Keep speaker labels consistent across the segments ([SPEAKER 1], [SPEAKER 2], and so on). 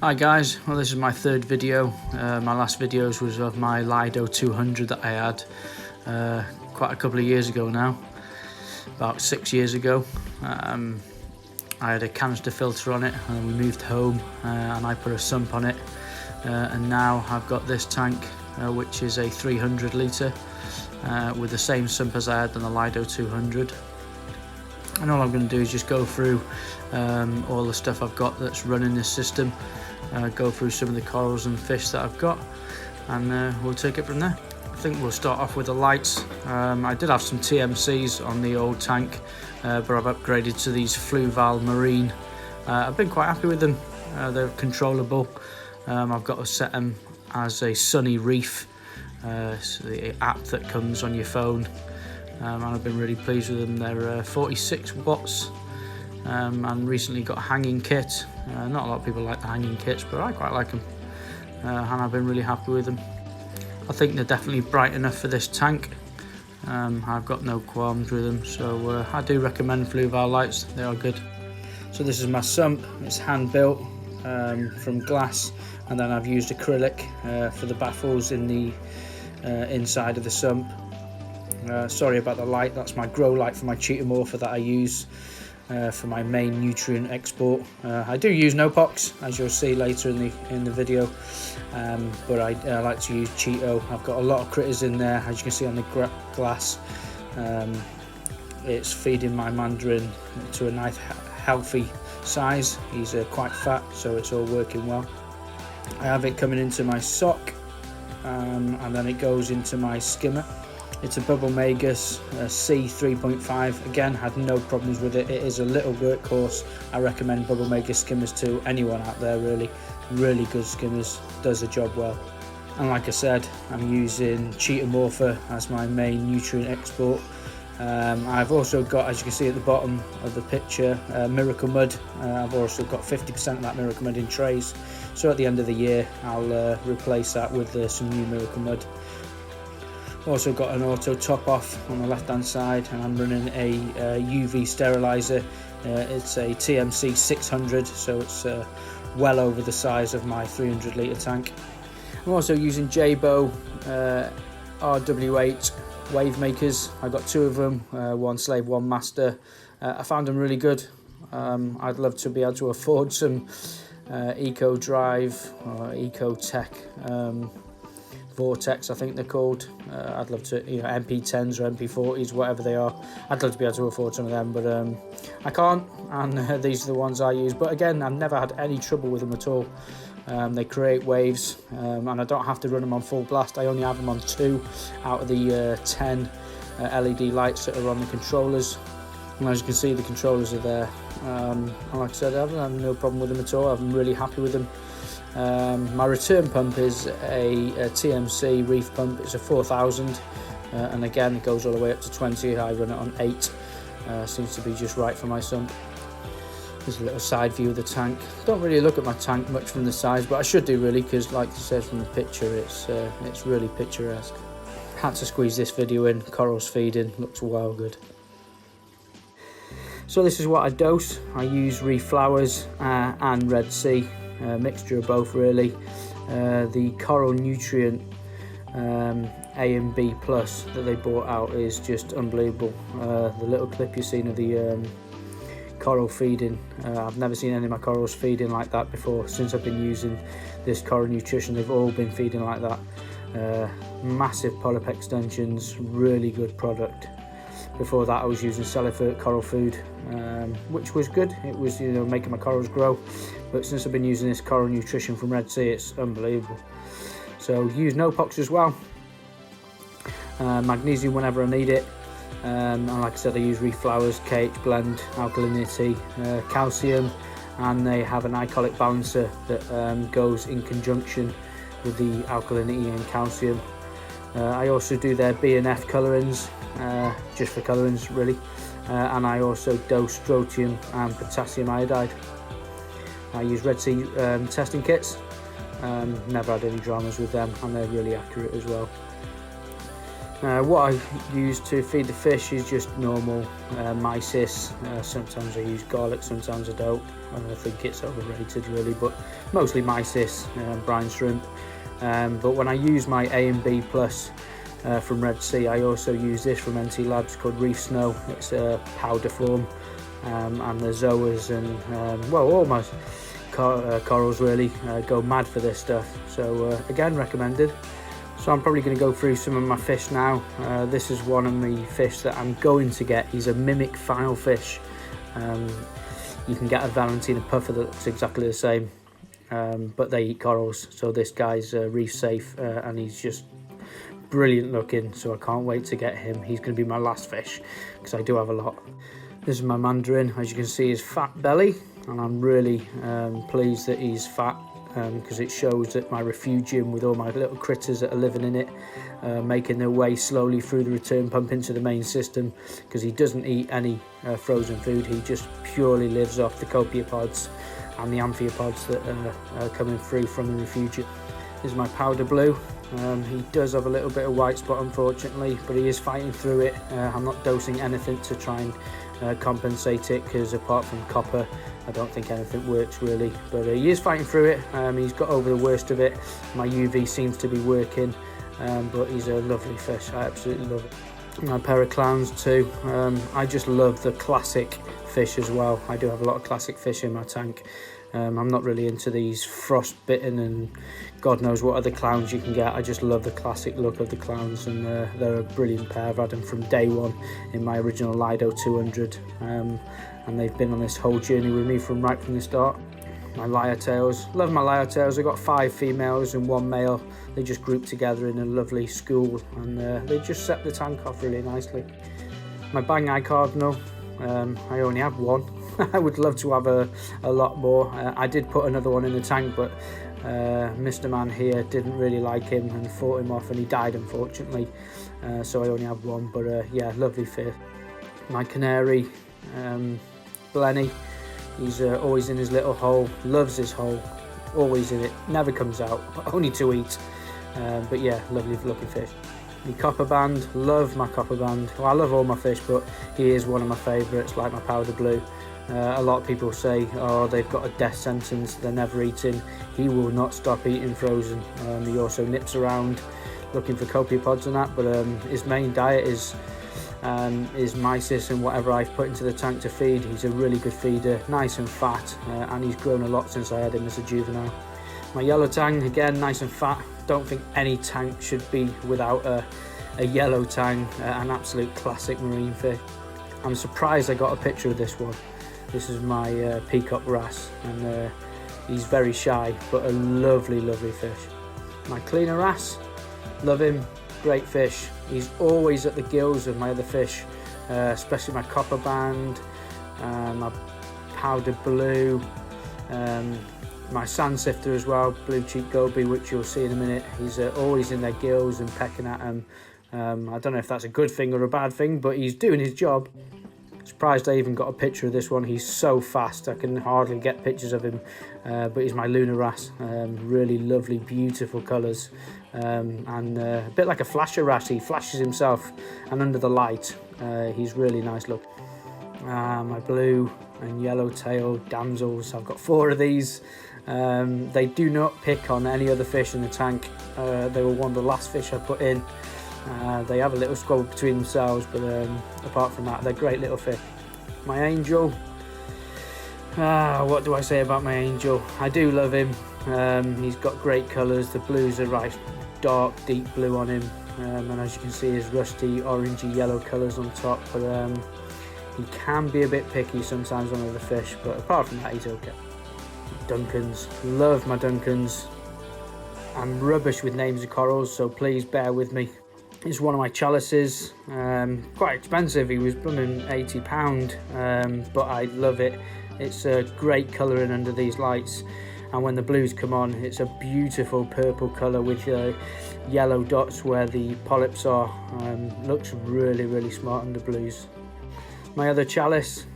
[SPEAKER 1] Hi guys, well this is my third video. My last videos was of my Lido 200 that I had quite a couple of years ago now, about 6 years ago. I had a canister filter on it and we moved home and I put a sump on it, and now I've got this tank which is a 300 litre with the same sump as I had on the Lido 200. And all I'm going to do is just go through all the stuff I've got that's running this system, go through some of the corals and fish that I've got, and we'll take it from there. I think we'll start off with the lights. I did have some TMCs on the old tank, but I've upgraded to these Fluval Marine. I've been quite happy with them. They're controllable. I've got to set them as a sunny reef, so the app that comes on your phone. And I've been really pleased with them. They're 46 watts and recently got a hanging kit. Not a lot of people like the hanging kits, but I quite like them, and I've been really happy with them. I think they're definitely bright enough for this tank. I've got no qualms with them, so I do recommend Fluval lights. They are good. So this is my sump. It's hand built from glass, and then I've used acrylic for the baffles in the inside of the sump. Sorry about the light, that's my grow light for my cheetah morpher that I use for my main nutrient export. I do use no-pox, as you'll see later in the video, but I like to use Cheeto. I've got a lot of critters in there, as you can see on the glass. It's feeding my mandarin to a nice healthy size. He's quite fat, so it's all working well. I have it coming into my sock, and then it goes into my skimmer. It's a Bubble Magus C 3.5. Again, had no problems with it. It is a little workhorse. I recommend Bubble Magus skimmers to anyone out there, really. Really good skimmers, does the job well. And like I said, I'm using Cheetah Morpher as my main nutrient export. I've also got, as you can see at the bottom of the picture, Miracle Mud. I've also got 50% of that Miracle Mud in trays. So at the end of the year, I'll replace that with some new Miracle Mud. Also got an auto top off on the left hand side, and I'm running a UV sterilizer. It's a TMC 600, so it's well over the size of my 300 litre tank. I'm also using Jaebo RW-8 wave makers. I got two of them, one slave, one master. I found them really good. I'd love to be able to afford some Eco Drive or Eco Tech Vortex, I think they're called. I'd love to, MP10s or MP40s, whatever they are. I'd love to be able to afford some of them, but I can't, and these are the ones I use. But again, I've never had any trouble with them at all. They create waves, and I don't have to run them on full blast. I only have them on 2 out of the 10 LED lights that are on the controllers. And as you can see, the controllers are there. And like I said, I've had no problem with them at all. I'm really happy with them. My return pump is a TMC reef pump. It's a 4000, and again it goes all the way up to 20. I run it on 8. Seems to be just right for my sump. There's a little side view of the tank. Don't really look at my tank much from the sides, but I should do really, because like it says from the picture, it's really picturesque. Had to squeeze this video in. Corals feeding, looks well good. So this is what I dose. I use Reeflowers and RedSea. Mixture of both really. The coral nutrient A and B plus that they brought out is just unbelievable. The little clip you've seen of the coral feeding, I've never seen any of my corals feeding like that before. Since I've been using this coral nutrition, they've all been feeding like that. Massive polyp extensions, really good product. Before that I was using Celifert coral food, which was good. It was making my corals grow, but since I've been using this coral nutrition from RedSea, it's unbelievable. So use no-pox as well. Magnesium whenever I need it, and like I said, I use Reeflowers KH blend, alkalinity, calcium, and they have an Alk Ionic Balancer that goes in conjunction with the alkalinity and calcium. I also do their B and F colorings, just for colorings really, and I also dose strontium and potassium iodide. I use RedSea testing kits. Never had any dramas with them, and they're really accurate as well. What I use to feed the fish is just normal mysis. Sometimes I use garlic, sometimes I don't. I think it's overrated really, but mostly mysis, brine shrimp. But when I use my A and B plus from RedSea, I also use this from NT Labs called Reef Snow. It's a powder form, and the zoas and well, all my corals really go mad for this stuff. So again, recommended. So I'm probably going to go through some of my fish now. This is one of the fish that I'm going to get. He's a mimic file fish. You can get a Valentina puffer that looks exactly the same, but they eat corals. So this guy's reef safe, and he's just brilliant looking. So I can't wait to get him. He's going to be my last fish because I do have a lot. This is my mandarin. As you can see, his fat belly, and I'm really pleased that he's fat. Because it shows that my refugium with all my little critters that are living in it, making their way slowly through the return pump into the main system, because he doesn't eat any frozen food. He just purely lives off the copepods and the amphipods that are coming through from the refugium. This is my powder blue. He does have a little bit of white spot unfortunately, but he is fighting through it. I'm not dosing anything to try and compensate it, because apart from copper I don't think anything works really, but he is fighting through it. He's got over the worst of it. My UV seems to be working, but he's a lovely fish. I absolutely love it. My pair of clowns too. I just love the classic fish as well. I do have a lot of classic fish in my tank. I'm not really into these frostbitten and God knows what other clowns you can get. I just love the classic look of the clowns, and they're a brilliant pair. I've had them from day one in my original Lido 200, and they've been on this whole journey with me from right from the start. My lyre tails, love my lyre tails. I've got 5 females and 1 male. They just group together in a lovely school, and they just set the tank off really nicely. My bang eye cardinal, I only have 1. I would love to have a lot more. I did put another one in the tank, but Mr. Man here didn't really like him and fought him off, and he died unfortunately. So I only have 1, but yeah, lovely fish. My canary, Blenny, he's always in his little hole, loves his hole, always in it, never comes out, only to eat. But yeah, lovely looking fish. The copper band, love my copper band. Well, I love all my fish, but he is one of my favourites, like my powder blue. A lot of people say, oh, they've got a death sentence, they're never eating. He will not stop eating frozen. He also nips around looking for copepods and that, but his main diet is mysis and whatever I've put into the tank to feed. He's a really good feeder, nice and fat, and he's grown a lot since I had him as a juvenile. My yellow tang, again, nice and fat. Don't think any tank should be without a yellow tang, an absolute classic marine fish. I'm surprised I got a picture of this one. This is my peacock wrasse, and he's very shy, but a lovely, lovely fish. My cleaner wrasse, love him, great fish. He's always at the gills of my other fish, especially my copper band, my powder blue, my sand sifter as well, blue cheek goby, which you'll see in a minute. He's always in their gills and pecking at them. I don't know if that's a good thing or a bad thing, but he's doing his job. Surprised I even got a picture of this one. He's so fast, I can hardly get pictures of him, but he's my lunar wrasse. Really lovely, beautiful colours, and a bit like a flasher wrasse. He flashes himself, and under the light, he's really nice look. My blue and yellow tail damsels, I've got 4 of these. They do not pick on any other fish in the tank. They were one of the last fish I put in. They have a little squabble between themselves, but apart from that, they're great little fish. My angel, what do I say about my angel? I do love him. He's got great colours. The blues are right dark, deep blue on him, and as you can see, his rusty orangey yellow colours on top, but he can be a bit picky sometimes on other fish, but apart from that, he's okay. Duncans, love my Duncans. I'm rubbish with names of corals, so please bear with me. It's one of my chalices, quite expensive. He was running £80, but I love it. It's a great colouring under these lights, and when the blues come on, it's a beautiful purple colour with yellow dots where the polyps are. Looks really, really smart under blues. My other chalice,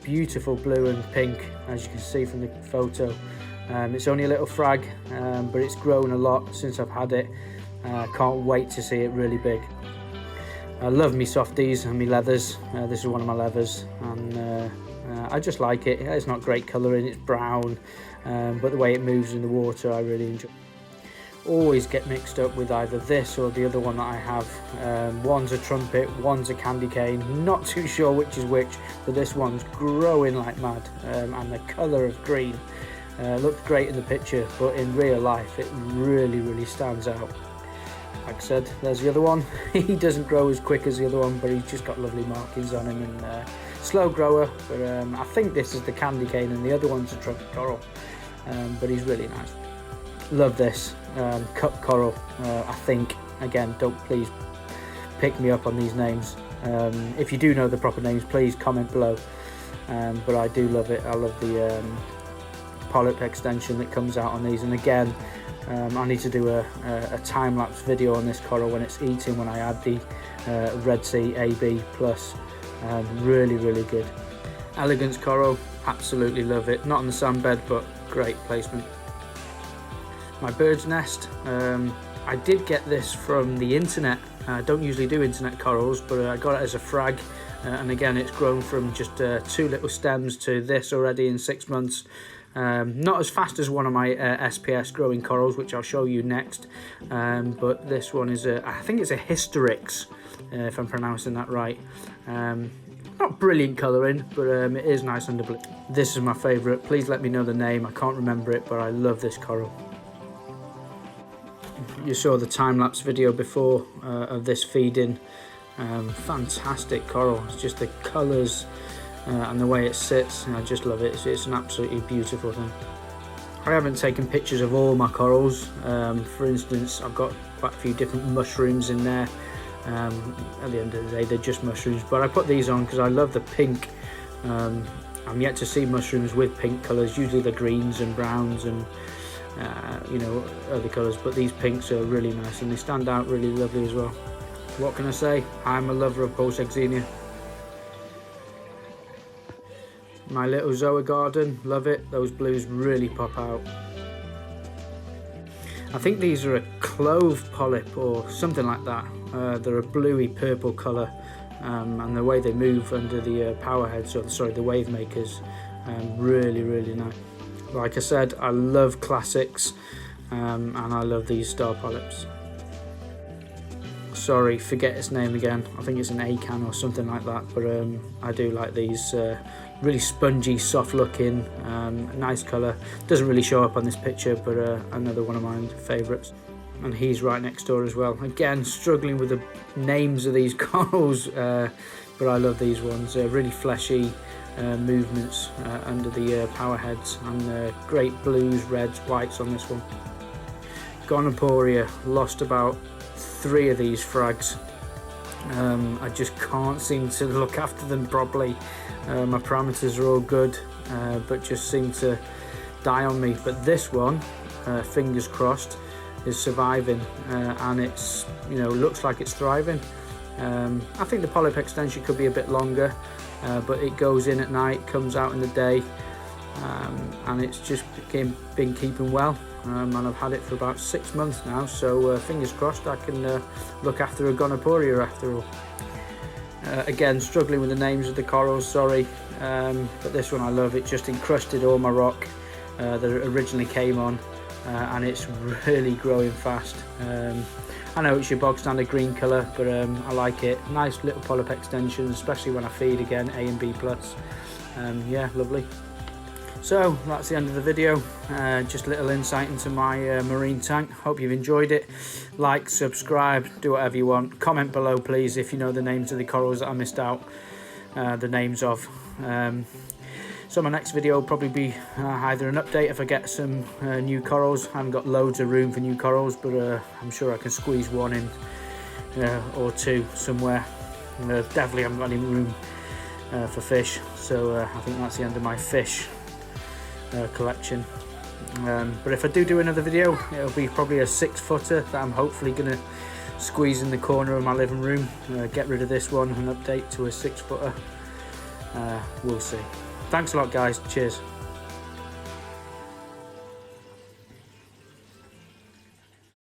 [SPEAKER 1] beautiful blue and pink, as you can see from the photo. It's only a little frag, but it's grown a lot since I've had it. Can't wait to see it really big. I love me softies and me leathers. This is one of my leathers, and I just like it. It's not great colouring, it's brown, but the way it moves in the water I really enjoy. Always get mixed up with either this or the other one that I have. One's a trumpet, one's a candy cane, not too sure which is which, but this one's growing like mad, and the colour of green looked great in the picture, but in real life it really stands out. Like I said, there's the other one. He doesn't grow as quick as the other one, but he's just got lovely markings on him, and slow grower, but I think this is the candy cane and the other one's a trumpet coral, but he's really nice. Love this cup coral. I think, again, don't please pick me up on these names. If you do know the proper names, please comment below, but I do love it. I love the polyp extension that comes out on these, and again, I need to do a time-lapse video on this coral when it's eating, when I add the RedSea AB+. Really good. Elegance coral, absolutely love it. Not on the sandbed, but great placement. My bird's nest, I did get this from the internet. I don't usually do internet corals, but I got it as a frag, and again it's grown from just 2 little stems to this already in 6 months. Not as fast as one of my SPS growing corals, which I'll show you next, but this one is I think it's a Hysterix, if I'm pronouncing that right. Not brilliant colouring, but it is nice under blue. This is my favourite. Please let me know the name. I can't remember it, but I love this coral. You saw the time-lapse video before of this feeding. Fantastic coral. It's just the colours and the way it sits. I just love it. It's an absolutely beautiful thing. I haven't taken pictures of all my corals. For instance, I've got quite a few different mushrooms in there. At the end of the day, they're just mushrooms, but I put these on because I love the pink. I'm yet to see mushrooms with pink colours. Usually they're greens and browns and you know, other colours, but these pinks are really nice and they stand out really lovely as well. What can I say? I'm a lover of Pulsexenia. My little Zoa garden, love it. Those blues really pop out. I think these are a clove polyp or something like that. They're a bluey purple colour, and the way they move under the power heads, or sorry, the wave makers, really nice. Like I said, I love classics, and I love these star polyps. Sorry, forget its name again. I think it's an acan or something like that, but I do like these. Really spongy, soft looking, nice colour. Doesn't really show up on this picture, but another one of my favourites. And he's right next door as well. Again, struggling with the names of these corals, but I love these ones. Really fleshy movements under the power heads, and great blues, reds, whites on this one. Gonoporia, lost about 3 of these frags. I just can't seem to look after them properly. My parameters are all good, but just seem to die on me. But this one, fingers crossed, is surviving, and it's, you know, looks like it's thriving. I think the polyp extension could be a bit longer, but it goes in at night, comes out in the day, and it's just been keeping well. And I've had it for about 6 months now, so fingers crossed I can look after a gonoporia after all. Again, struggling with the names of the corals, sorry, but this one I love. It just encrusted all my rock that it originally came on, and it's really growing fast. I know it's your bog standard green colour, but I like it. Nice little polyp extensions, especially when I feed again, A and B+. Yeah, lovely. So that's the end of the video. Just a little insight into my marine tank. Hope you've enjoyed it. Like, subscribe, do whatever you want. Comment below please if you know the names of the corals that I missed out the names of. So my next video will probably be either an update if I get some new corals. I haven't got loads of room for new corals, but I'm sure I can squeeze one in or two somewhere. Definitely haven't got any room for fish, so I think that's the end of my fish collection. But if I do another video, it'll be probably a 6-footer that I'm hopefully going to squeeze in the corner of my living room. Get rid of this one and update to a 6-footer. We'll see. Thanks a lot guys, cheers.